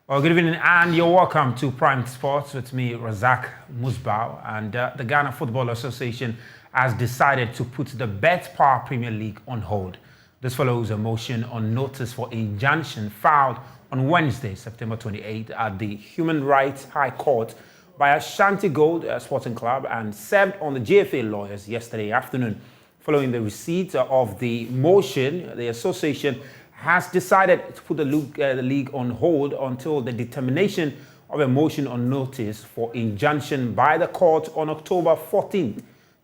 Well, good evening, and you're welcome to Prime Sports with me, Razak Musbau. And the Ghana Football Association has decided to put the Bet Power Premier League on hold. This follows a motion on notice for injunction filed on Wednesday, September 28th, at the Human Rights High Court by Ashanti Gold Sporting Club and served on the GFA lawyers yesterday afternoon. Following the receipt of the motion, the association has decided to put the league on hold until the determination of a motion on notice for injunction by the court on October 14,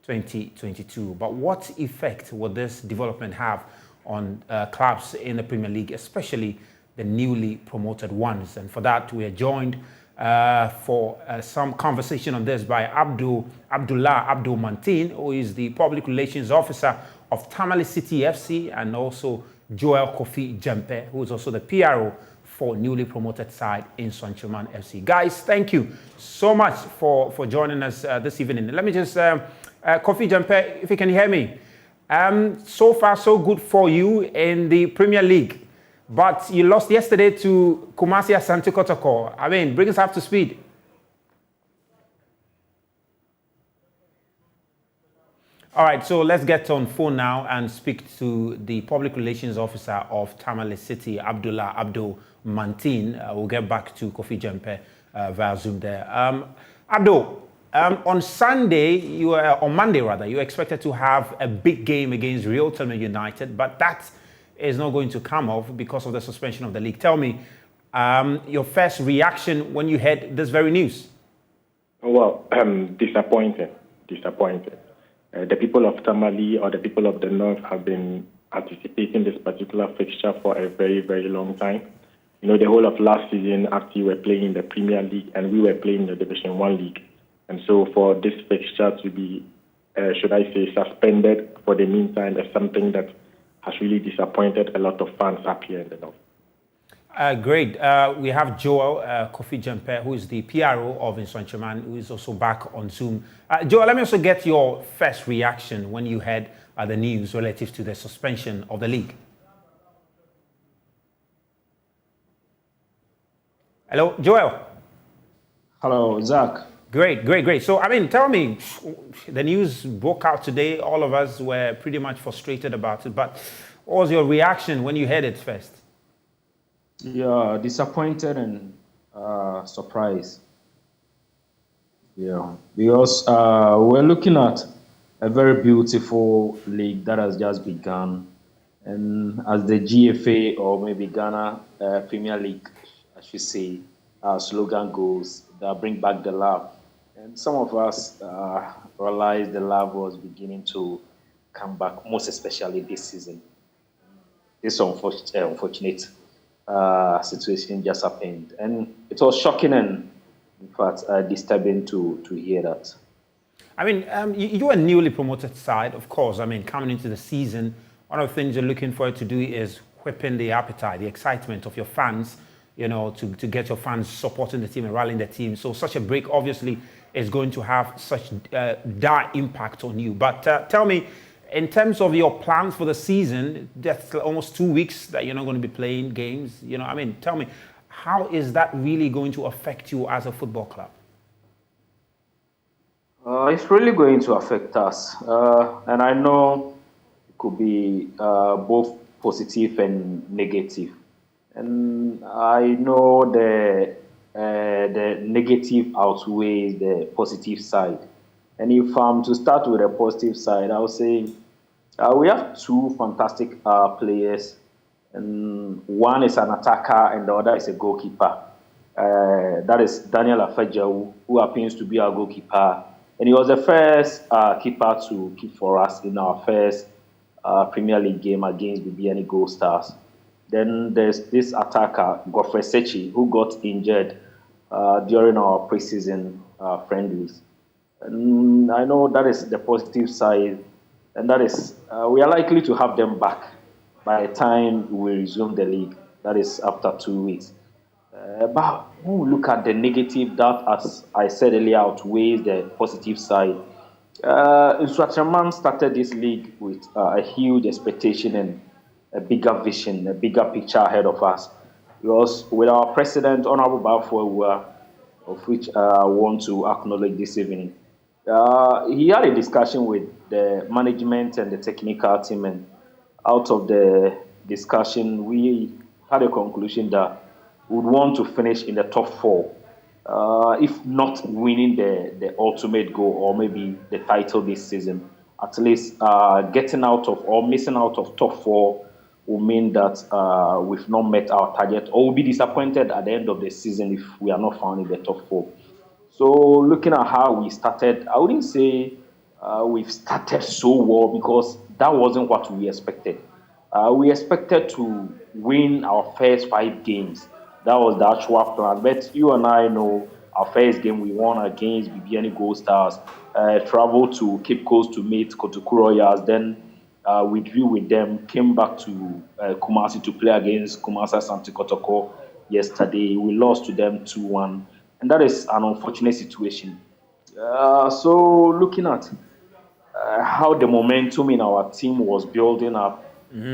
2022. But what effect will this development have on clubs in the Premier League, especially the newly promoted ones? And for that, we are joined for some conversation on this by Abdullah Abdul Mantin, who is the Public Relations Officer of Tamale City FC, and also Joel Kofi Jempe, who is also the PRO for newly promoted side in Sonchaman FC. Guys, thank you so much for joining us this evening. Let me just, Kofi Jempe, if you can hear me. So far, so good for you in the Premier League, but you lost yesterday to Kumasi Asante Kotoko. I mean, bring us up to speed. All right, so let's get on phone now and speak to the Public Relations Officer of Tamale City, Abdullah Abdul Mantin. We'll get back to Kofi Jempe via Zoom there. Abdul, on Monday, you were expected to have a big game against Real Talmadge United, but that is not going to come off because of the suspension of the league. Tell me your first reaction when you heard this very news. Well, disappointed. The people of Tamale or the people of the North have been anticipating this particular fixture for a very, very long time. You know, the whole of last season, after we were playing in the Premier League and we were playing in the Division 1 League. And so for this fixture to be, suspended for the meantime is something that has really disappointed a lot of fans up here in the North. Great. We have Joel Kofi Jempe, who is the PRO of Sonchaman, who is also back on Zoom. Joel, let me also get your first reaction when you heard the news relative to the suspension of the league. Hello, Joel. Hello, Zach. Great. So, I mean, tell me, the news broke out today. All of us were pretty much frustrated about it. But what was your reaction when you heard it first? Yeah, disappointed and surprised. Yeah, because we're looking at a very beautiful league that has just begun, and as the GFA or maybe Ghana Premier League, I should say, our slogan goes, that bring back the love. And some of us realized the love was beginning to come back, most especially this season. This unfortunate situation just happened, and it was shocking and, in fact, disturbing to hear that. I mean, you are a newly promoted side, of course. I mean, coming into the season, one of the things you're looking for to do is whipping the appetite, the excitement of your fans, you know, to get your fans supporting the team and rallying the team. So such a break, obviously, is going to have such dire impact on you. But tell me, in terms of your plans for the season, that's almost 2 weeks that you're not going to be playing games. You know, I mean, tell me, how is that really going to affect you as a football club? It's really going to affect us. And I know it could be both positive and negative. And I know the negative outweighs the positive side. And if I'm to start with the positive side, I would say we have two fantastic players. And one is an attacker and the other is a goalkeeper. That is Daniel Afejawu, who happens to be our goalkeeper. And he was the first keeper to keep for us in our first Premier League game against the BNI Gold Stars. Then there's this attacker, Godfrey Sechi, who got injured during our preseason friendlies. And I know that is the positive side, and that is we are likely to have them back by the time we resume the league. That is after 2 weeks. But when we look at the negative, that, as I said earlier, outweighs the positive side. Sonchaman started this league with a huge expectation and a bigger vision, a bigger picture ahead of us. Because with our president, Honorable Bafwa, of which I want to acknowledge this evening, he had a discussion with the management and the technical team, and out of the discussion, we had a conclusion that we would want to finish in the top four. If not winning the ultimate goal or maybe the title this season, at least getting out of or missing out of top four will mean that we've not met our target or will be disappointed at the end of the season if we are not found in the top four. So looking at how we started, I wouldn't say we've started so well because that wasn't what we expected. We expected to win our first 5 games. That was the actual plan. But you and I know our first game we won against BBN Gold Stars, traveled to Cape Coast to meet Kotoku Royals, then we drew with them, came back to Kumasi to play against Kumasi Santi Kotoko yesterday. We lost to them 2-1. And that is an unfortunate situation. So looking at how the momentum in our team was building up,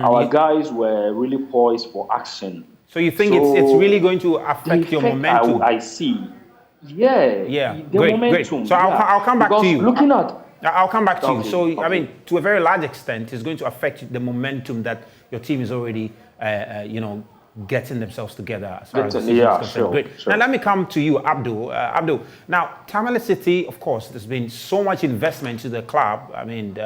our guys were really poised for action. So you think it's really going to affect your momentum? I see. Yeah. The great. momentum. So I'll come back to you. Looking at I'll come back to you. So, okay. I mean, to a very large extent, it's going to affect the momentum that your team is already, getting themselves together as far as the season is concerned. Sure, Great. sure. Now, let me come to you, Abdul. Now, Tamale City, of course, there's been so much investment to the club. I mean,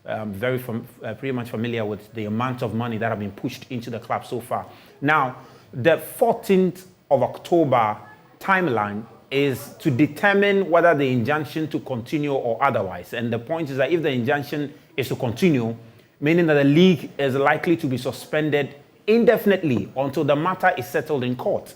I'm pretty much familiar with the amount of money that have been pushed into the club so far. Now, the 14th of October timeline is to determine whether the injunction to continue or otherwise. And the point is that if the injunction is to continue, meaning that the league is likely to be suspended indefinitely until the matter is settled in court.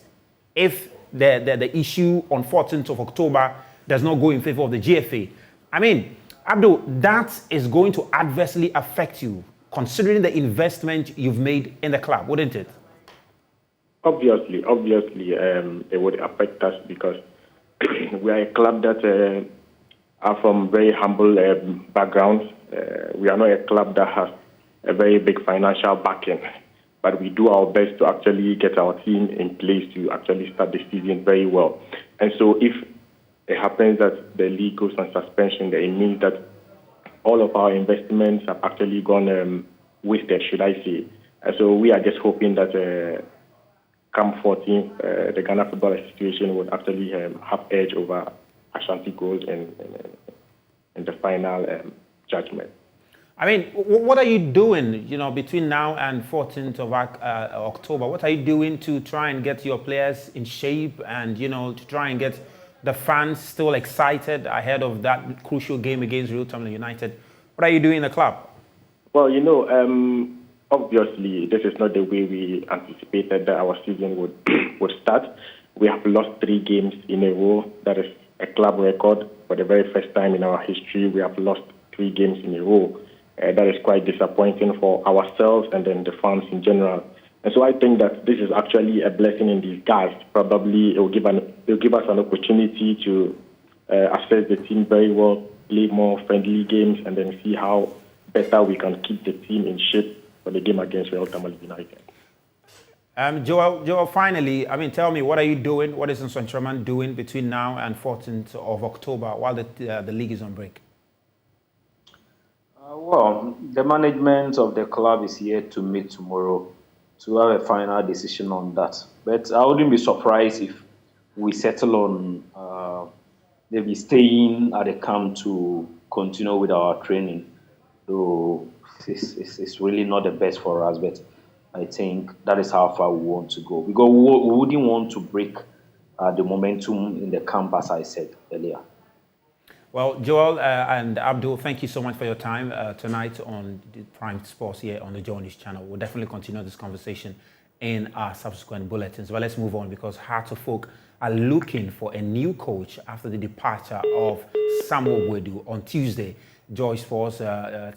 If the issue on 14th of October does not go in favor of the GFA. I mean, Abdul, that is going to adversely affect you, considering the investment you've made in the club, wouldn't it? Obviously, it would affect us because we are a club that are from very humble backgrounds. We are not a club that has a very big financial backing, but we do our best to actually get our team in place to actually start the season very well. And so if it happens that the league goes on suspension, then it means that all of our investments have actually gone wasted, should I say. And so we are just hoping that come 14th, the Ghana Football Association would actually have edge over Ashanti Gold in the final judgment. I mean, what are you doing, between now and 14th of October? What are you doing to try and get your players in shape and, to try and get the fans still excited ahead of that crucial game against Real Tamale United? What are you doing in the club? Well, obviously, this is not the way we anticipated that our season would start. We have lost 3 games in a row. That is a club record. For the very first time in our history, we have lost 3 games in a row. That is quite disappointing for ourselves and then the fans in general. And so I think that this is actually a blessing in disguise. Probably it will give us an opportunity to assess the team very well, play more friendly games, and then see how better we can keep the team in shape for the game against Real Tamale United. Joel, finally, tell me, what are you doing? What is Nsontraman doing between now and 14th of October while the league is on break? Well, the management of the club is here to meet tomorrow to have a final decision on that. But I wouldn't be surprised if we settle on maybe staying at the camp to continue with our training. So it's really not the best for us, but I think that is how far we want to go. Because we wouldn't want to break the momentum in the camp, as I said earlier. Well, Joel and Abdul, thank you so much for your time tonight on the Prime Sports here on the Johnny's channel. We'll definitely continue this conversation in our subsequent bulletins. But let's move on because Hearts of Oak are looking for a new coach after the departure of Samuel Wedu on Tuesday. Joy Sports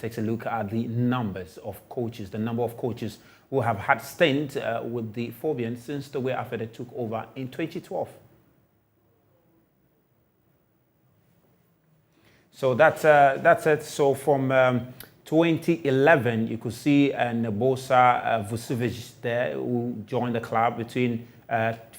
takes a look at the number of coaches who have had stint with the Phobians since the way after they took over in 2012. So that's it. So from 2011, you could see Nebosa Vucevic there, who joined the club between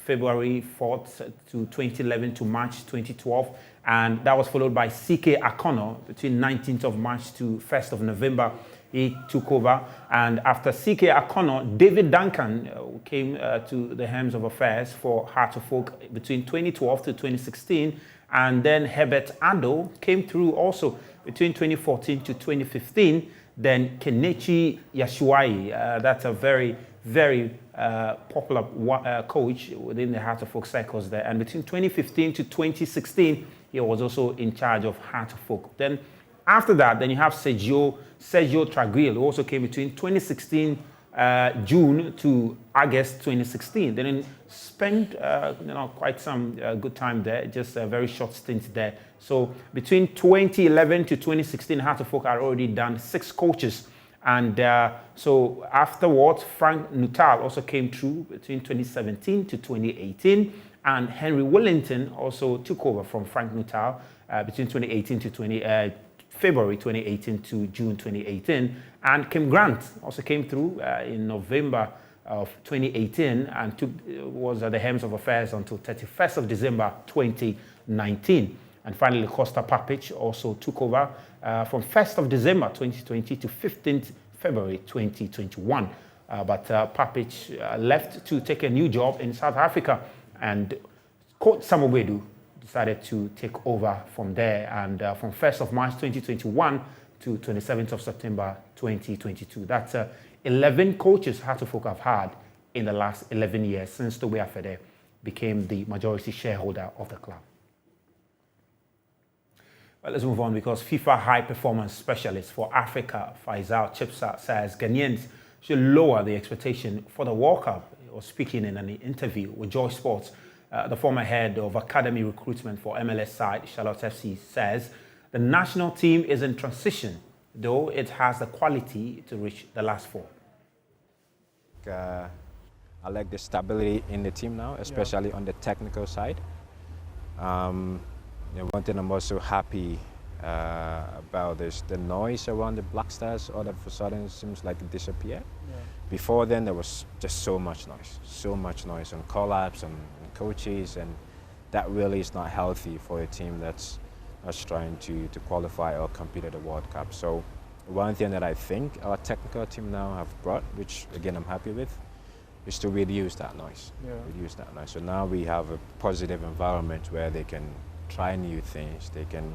February 4th to 2011 to March 2012. And that was followed by CK Akono between 19th of March to 1st of November. He took over. And after CK Akono, David Duncan came to the helms of affairs for Heart of Oak between 2012 to 2016. And then Herbert Ado came through also between 2014 to 2015. Then Kenichi Yashuai, that's a very, very popular coach within the Heart of Oak circles there. And between 2015 to 2016, he was also in charge of Heart of Oak. Then after that, then you have Sergio Traguil, who also came between 2016 June to August 2016. Then he spent quite some good time there, just a very short stint there. So between 2011 to 2016, Heart of Oak had already done 6 coaches. And so afterwards, Frank Nuttall also came through between 2017 to 2018. And Henry Wellington also took over from Frank Nuttall between 2018 to February 2018 to June 2018. And Kim Grant also came through in November of 2018 and was at the helms of affairs until 31st of December 2019. And finally, Costa Papic also took over from 1st of December 2020 to 15th February 2021. But Papic left to take a new job in South Africa, and Coach Samogbedu decided to take over from there. And from 1st of March 2021 to 27th of September 2022. That's 11 coaches Heart of Oak have had in the last 11 years since the Afede became the majority shareholder of the club. Well, let's move on, because FIFA high performance specialist for Africa, Faisal Chipsa, says Ghanaians should lower the expectation for the World Cup. He was speaking in an interview with Joy Sports. The former head of academy recruitment for MLS side, Charlotte FC, says the national team is in transition, though it has the quality to reach the last 4. I like the stability in the team now, especially on the technical side. One thing I'm also happy about is the noise around the Black Stars all of a sudden seems like it disappeared. Before then, there was just so much noise on call-ups and coaches, and that really is not healthy for a team that's trying to qualify or compete at the World Cup. So one thing that I think our technical team now have brought, which again I'm happy with, is to reduce that noise. So now we have a positive environment where they can try new things, they can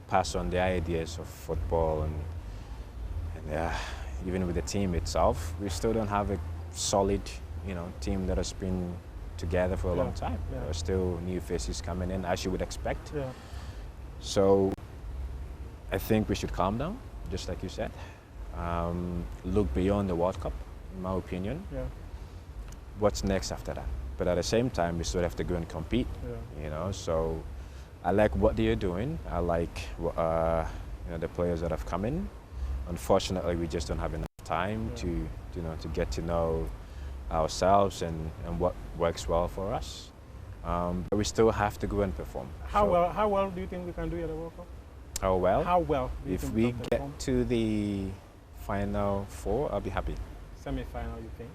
pass on the ideas of football, and even with the team itself, we still don't have a solid, team that has been together for a long time. There are still new faces coming in, as you would expect. So I think we should calm down, just like you said. Look beyond the World Cup, in my opinion. What's next after that? But at the same time, we still have to go and compete. So I like what they're doing. I like the players that have come in. Unfortunately, we just don't have enough time to get to know ourselves and what works well for us. But we still have to go and perform. How well do you think we can do at the World Cup? How well? How well? If we get to the Final 4, I'll be happy. Semi-final, you think?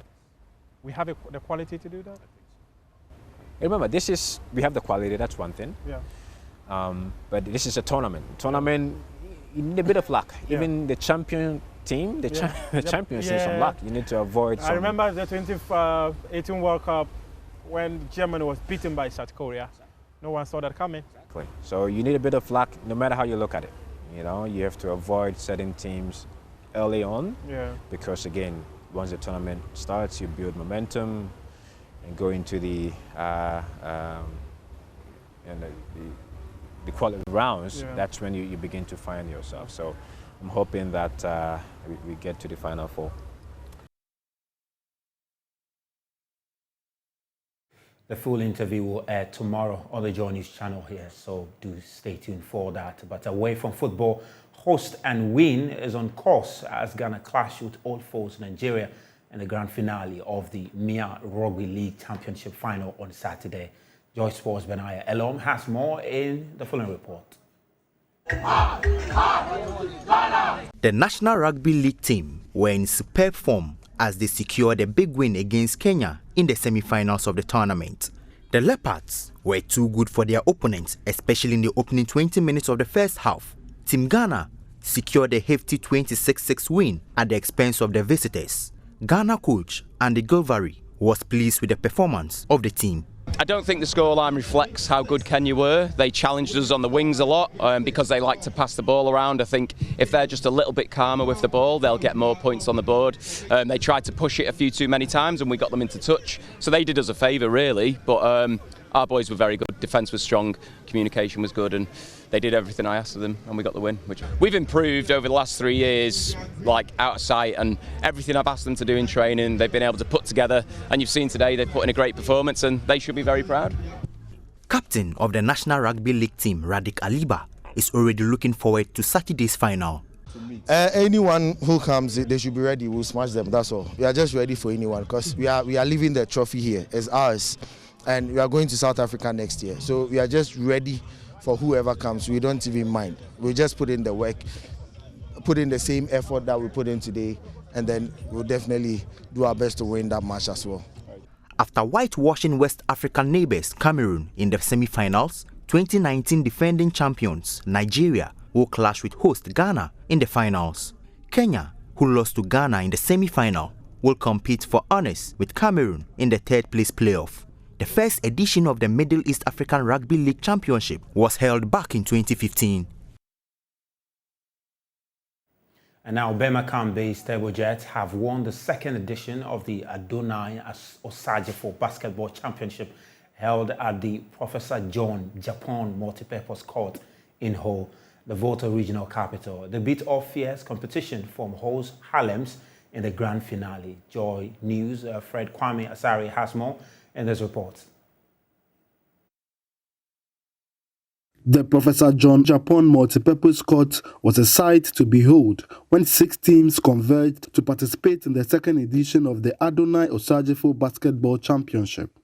We have the quality to do that? Remember, we have the quality, that's one thing. But this is a tournament. You need a bit of luck. Even the champion team, the champions need some luck. You need to avoid some... I remember the 2018 World Cup when Germany was beaten by South Korea. No one saw that coming. Exactly. So you need a bit of luck, no matter how you look at it. You have to avoid certain teams early on. Because again, once the tournament starts, you build momentum and go into the quality rounds. That's when you begin to find yourself. So I'm hoping that we get to the Final 4. The full interview will air tomorrow on the Joy News channel here, so do stay tuned for that. But away from football, host and win is on course as Ghana clash with old foes Nigeria in the grand finale of the MIA Rugby League Championship final on Saturday. Joy Sports' Benaya Elom has more in the following report. The National Rugby League team were in superb form as they secured a big win against Kenya in the semi-finals of the tournament. The Leopards were too good for their opponents, especially in the opening 20 minutes of the first half. Team Ghana secured a hefty 26-6 win at the expense of the visitors. Ghana coach Andy Gilvary was pleased with the performance of the team. I don't think the scoreline reflects how good Kenya were. They challenged us on the wings a lot because they like to pass the ball around. I think if they're just a little bit calmer with the ball, they'll get more points on the board. They tried to push it a few too many times and we got them into touch. So they did us a favour really, but our boys were very good. Defence was strong, communication was good, and they did everything I asked of them and we got the win. Which we've improved over the last 3 years, like out of sight, and everything I've asked them to do in training, they've been able to put together, and you've seen today they've put in a great performance and they should be very proud. Captain of the National Rugby League team, Radik Aliba, is already looking forward to Saturday's final. Anyone who comes, they should be ready. We'll smash them, that's all. We are just ready for anyone because we are leaving the trophy here. It's ours. And we are going to South Africa next year. So we are just ready for whoever comes. We don't even mind. We just put in the work, put in the same effort that we put in today, and then we'll definitely do our best to win that match as well. After whitewashing West African neighbours Cameroon in the semi-finals, 2019 defending champions Nigeria will clash with host Ghana in the finals. Kenya, who lost to Ghana in the semi-final, will compete for honours with Cameroon in the third-place playoff. The first edition of the Middle East African Rugby League Championship was held back in 2015. And now Birmingham-based Table Jets have won the second edition of the Adonai Osajefo Basketball Championship held at the Professor John Japan Multipurpose Court in Hull, the Volta regional capital. They beat off fierce competition from Hull's Harlems in the grand finale. Joy News' Fred Kwame Asari has more in this report. The Professor John Japan Multipurpose Court was a sight to behold when 6 teams converged to participate in the second edition of the Adonai Osajefo Basketball Championship.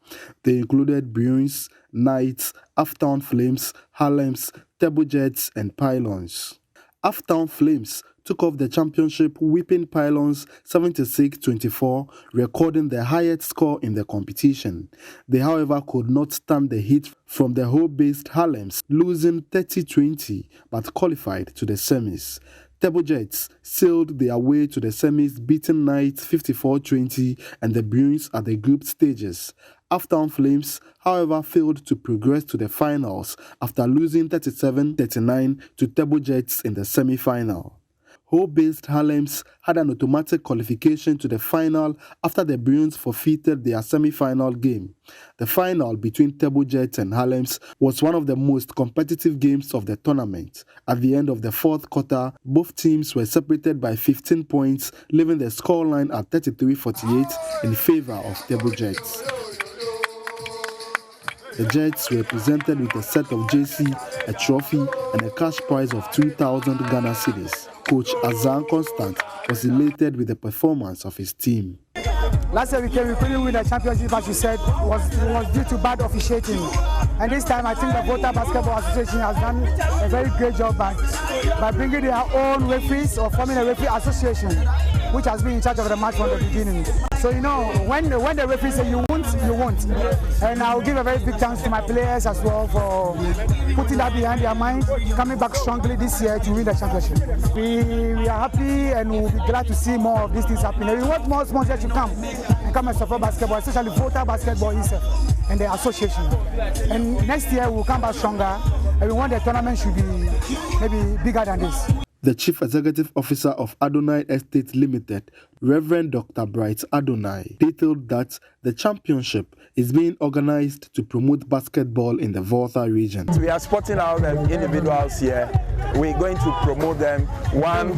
They included Bruins, Knights, Aftown Flames, Harlems, Table Jets, and Pylons. Aftown Flames took off the championship, whipping Pylons 76-24, recording the highest score in the competition. They, however, could not stand the heat from the Hull-based Harlems, losing 30-20, but qualified to the semis. Table Jets sailed their way to the semis, beating Knights 54-20 and the Bruins at the group stages. Aftown Flames, however, failed to progress to the finals after losing 37-39 to Table Jets in the semi-final. Hull-based Harlems had an automatic qualification to the final after the Bruins forfeited their semi-final game. The final between Table Jets and Harlems was one of the most competitive games of the tournament. At the end of the fourth quarter, both teams were separated by 15 points, leaving the scoreline at 33-48 in favor of Table Jets. The Jets were presented with a set of jersey, a trophy, and a cash prize of 2,000 Ghana cedis. Coach Azan Constant was elated with the performance of his team. Last year we couldn't win the championship, as you said, was due to bad officiating. And this time I think the Volta Basketball Association has done a very great job by bringing their own referees or forming a referee association, which has been in charge of the match from the beginning. So, you know, when the referee says you won't, you won't. And I'll give a very big thanks to my players as well for putting that behind their mind, coming back strongly this year to win the championship. We are happy and we'll be glad to see more of these things happening. And we want more sponsors to come and support basketball, especially Volta Basketball itself and the association. And next year we'll come back stronger and we want the tournament should be maybe bigger than this. The Chief Executive Officer of Adonai Estate Limited, Reverend Dr. Bright Adonai, detailed that the championship is being organized to promote basketball in the Volta region. We are spotting out the individuals here. We're going to promote them. One,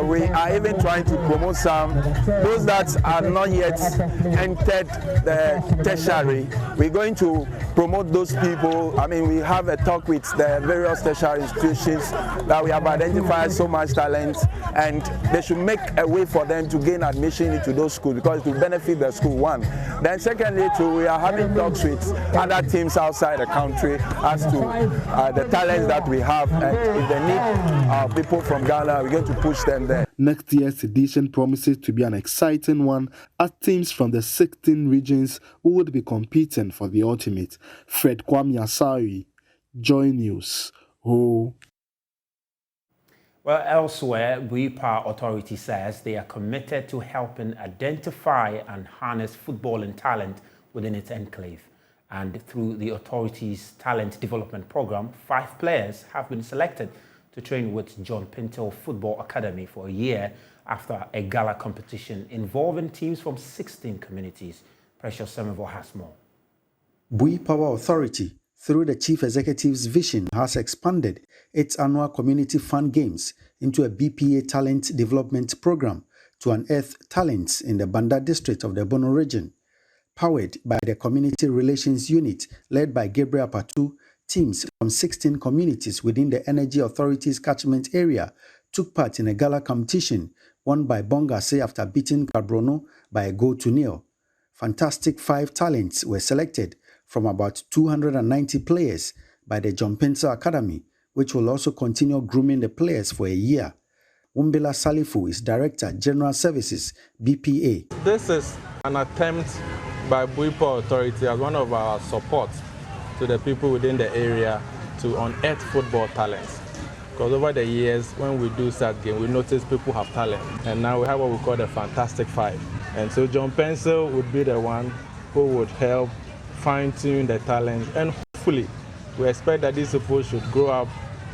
we are even trying to promote some, those that are not yet entered the tertiary. We're going to promote those people. I mean, we have a talk with the various tertiary institutions that we have identified so much talent, and they should make a way for them to gain giving admission into those schools because it will benefit the school, one. Then secondly, too, we are having talks with other teams outside the country as to the talents that we have, and if they need people from Ghana, we're going to push them there. Next year's edition promises to be an exciting one as teams from the 16 regions would be competing for the ultimate. Fred Kwame Asari, Joy News. Oh. Well, elsewhere, Buipa Authority says they are committed to helping identify and harness footballing talent within its enclave. And through the authority's talent development program, 5 players have been selected to train with John Paintsil Football Academy for a year after a gala competition involving teams from 16 communities. Precious Semevo has more. Buipa Authority, through the Chief Executive's vision, has expanded its annual community fun games into a BPA talent development program to unearth talents in the Banda district of the Bono region. Powered by the Community Relations Unit led by Gabriel Patu, teams from 16 communities within the Energy Authority's catchment area took part in a gala competition won by Bongase after beating Cabrono by a goal to nil. Fantastic 5 talents were selected from about 290 players by the John Paintsil Academy, which will also continue grooming the players for a year. Wumbila Salifu is Director, General Services, BPA. This is an attempt by Buipa Authority as one of our supports to the people within the area to unearth football talents. Because over the years, when we do such game, we notice people have talent. And now we have what we call the Fantastic 5. And so John Paintsil would be the one who would help fine-tune the talent. And hopefully, we expect that these people should grow up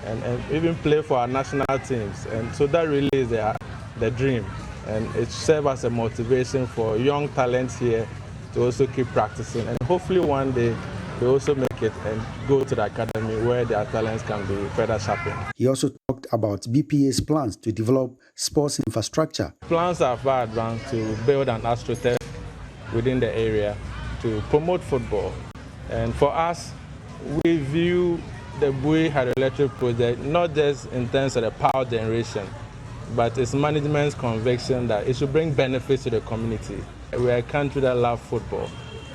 and even play for our national teams. And so that really is the dream. And it serves as a motivation for young talents here to also keep practicing. And hopefully one day, they also make it and go to the academy where their talents can be further sharpened. He also talked about BPA's plans to develop sports infrastructure. Plans are far advanced to build an astroturf within the area to promote football. And for us, we view the Bui hydroelectric project not just in terms of the power generation, but it's management's conviction that it should bring benefits to the community. We are a country that loves football.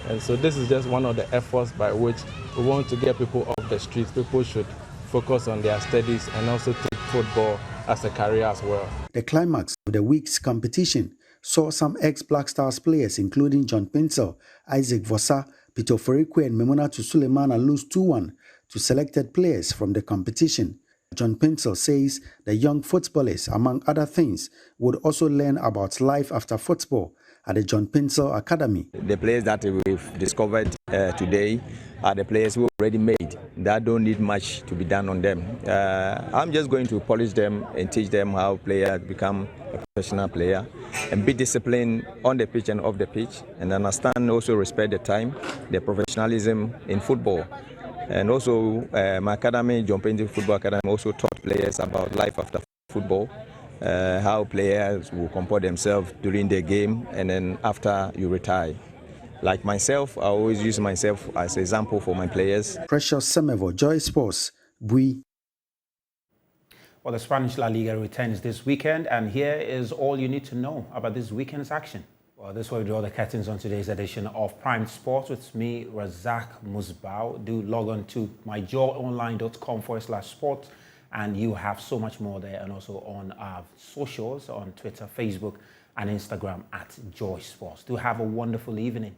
And so this is just one of the efforts by which we want to get people off the streets. People should focus on their studies and also take football as a career as well. The climax of the week's competition saw some ex-Black Stars players, including John Paintsil, Isaac Vossa, Peter Forikwe and Memunatu Suleimana lose 2-1 to selected players from the competition. John Paintsil says the young footballers, among other things, would also learn about life after football at the John Paintsil Academy. The players that we've discovered today are the players who are already made. That don't need much to be done on them. I'm just going to polish them and teach them how players become a professional player and be disciplined on the pitch and off the pitch, and understand, also respect the time, the professionalism in football. And also my academy, John Paintsil Football Academy, also taught players about life after football. How players will comport themselves during the game and then after you retire. Like myself, I always use myself as an example for my players. Precious Semevo, Joy Sports, Bui. Well, the Spanish La Liga returns this weekend, and here is all you need to know about this weekend's action. Well, this will draw the curtains on today's edition of Prime Sports with me, Razak Musbau. Do log on to myjoyonline.com/sports. And you have so much more there, and also on our socials on Twitter, Facebook, and Instagram at Joy Sports. Do have a wonderful evening.